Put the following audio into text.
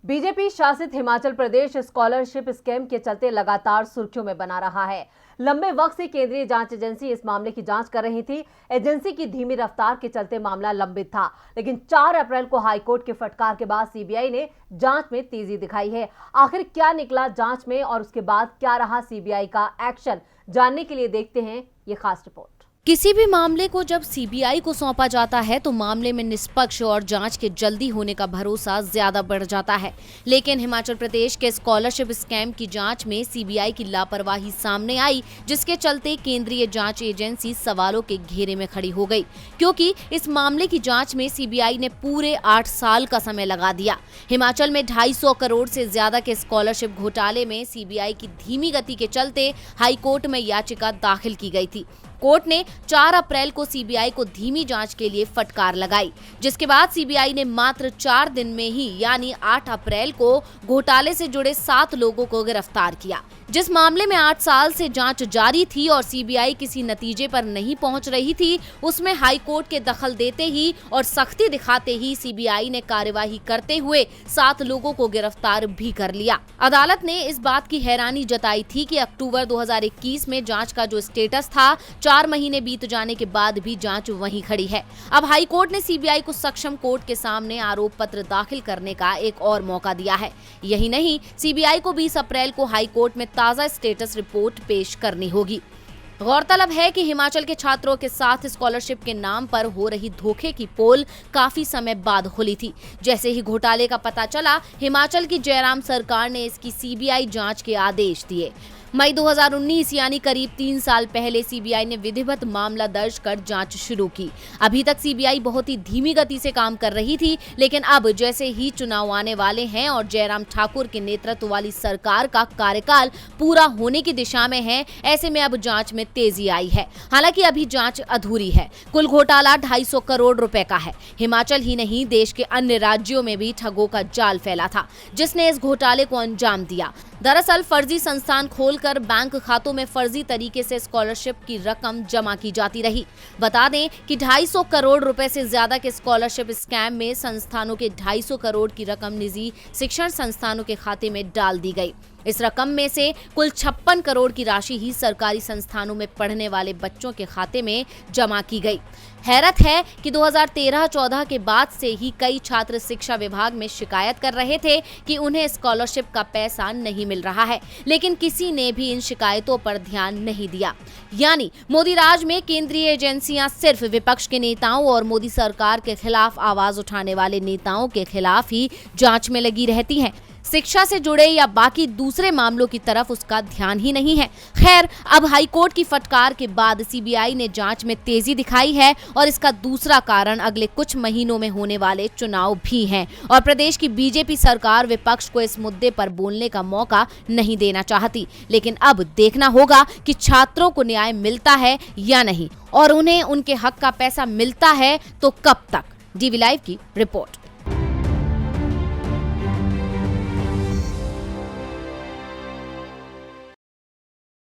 BJP शासित Himachal Pradesh scholarship scam के चलते लगातार सुर्खियों में बना रहा है। लंबे वक्त से केंद्रीय जांच एजेंसी इस मामले की जांच कर रही थी। एजेंसी की धीमी रफ्तार के चलते मामला लंबित था, लेकिन 4 अप्रैल को हाईकोर्ट के फटकार के बाद सीबीआई ने जांच में तेजी दिखाई है। आखिर क्या निकला जांच में और उसके बाद क्या रहा सीबीआई का एक्शन, जानने के लिए देखते हैं ये खास रिपोर्ट। किसी भी मामले को जब सीबीआई को सौंपा जाता है तो मामले में निष्पक्ष और जांच के जल्दी होने का भरोसा ज्यादा बढ़ जाता है। लेकिन हिमाचल प्रदेश के स्कॉलरशिप स्कैम की जांच में सीबीआई की लापरवाही सामने आई, जिसके चलते केंद्रीय जांच एजेंसी सवालों के घेरे में खड़ी हो गई, क्योंकि इस मामले की जांच में सीबीआई ने पूरे 8 साल का समय लगा दिया। हिमाचल में 250 करोड़ से ज्यादा के स्कॉलरशिप घोटाले में सीबीआई की धीमी गति के चलते हाईकोर्ट में याचिका दाखिल की गई थी। कोर्ट ने 4 अप्रैल को सीबीआई को धीमी जांच के लिए फटकार लगाई, जिसके बाद सीबीआई ने मात्र 4 दिन में ही यानी 8 अप्रैल को घोटाले से जुड़े 7 लोगों को गिरफ्तार किया। जिस मामले में 8 साल से जांच जारी थी और सीबीआई किसी नतीजे पर नहीं पहुंच रही थी, उसमें हाईकोर्ट के दखल देते ही और सख्ती दिखाते ही सीबीआई ने कार्यवाही करते हुए 7 लोगों को गिरफ्तार भी कर लिया। अदालत ने इस बात की हैरानी जताई थी कि अक्टूबर 2021 में जांच का जो स्टेटस था, 4 महीने बीत जाने के बाद भी जांच वहीं खड़ी है। अब हाईकोर्ट ने सीबीआई को सक्षम कोर्ट के सामने आरोप पत्र दाखिल करने का एक और मौका दिया है। यही नहीं, सीबीआई को 20 अप्रैल को हाईकोर्ट में ताजा स्टेटस रिपोर्ट पेश करनी होगी। गौरतलब है कि हिमाचल के छात्रों के साथ स्कॉलरशिप के नाम पर हो रही धोखे की पोल काफी समय बाद खुली थी। जैसे ही घोटाले का पता चला, हिमाचल की जयराम सरकार ने इसकी सीबीआई जांच के आदेश दिए। मई 2019 यानी करीब 3 साल पहले सीबीआई ने विधिवत मामला दर्ज कर जांच शुरू की। अभी तक सीबीआई बहुत ही धीमी गति से काम कर रही थी, लेकिन अब जैसे ही चुनाव आने वाले हैं और जयराम ठाकुर के नेतृत्व वाली सरकार का कार्यकाल पूरा होने की दिशा में है, ऐसे में अब जांच में तेजी आई है। हालांकि अभी जांच अधूरी है। कुल घोटाला 250 करोड़ रुपए का है। हिमाचल ही नहीं, देश के अन्य राज्यों में भी ठगों का जाल फैला था, जिसने इस घोटाले को अंजाम दिया। दरअसल फर्जी संस्थान खोलकर बैंक खातों में फर्जी तरीके से स्कॉलरशिप की रकम जमा की जाती रही। बता दें कि 250 करोड़ रुपए से ज्यादा के स्कॉलरशिप स्कैम में संस्थानों के 250 करोड़ की रकम निजी शिक्षण संस्थानों के खाते में डाल दी गई। इस रकम में से कुल 56 करोड़ की राशि ही सरकारी संस्थानों में पढ़ने वाले बच्चों के खाते में जमा की गई। हैरत है कि 2013-14 के बाद से ही कई छात्र शिक्षा विभाग में शिकायत कर रहे थे कि उन्हें स्कॉलरशिप का पैसा नहीं मिल रहा है, लेकिन किसी ने भी इन शिकायतों पर ध्यान नहीं दिया। यानी मोदी राज में केंद्रीय एजेंसियां सिर्फ विपक्ष के नेताओं और मोदी सरकार के खिलाफ आवाज उठाने वाले नेताओं के खिलाफ ही जांच में लगी रहती हैं। शिक्षा से जुड़े या बाकी दूसरे मामलों की तरफ उसका ध्यान ही नहीं है। खैर, अब हाईकोर्ट की फटकार के बाद सीबीआई ने जांच में तेजी दिखाई है और इसका दूसरा कारण अगले कुछ महीनों में होने वाले चुनाव भी हैं और प्रदेश की बीजेपी सरकार विपक्ष को इस मुद्दे पर बोलने का मौका नहीं देना चाहती। लेकिन अब देखना होगा कि छात्रों को न्याय मिलता है या नहीं और उन्हें उनके हक का पैसा मिलता है तो कब तक। डीवी लाइव की रिपोर्ट।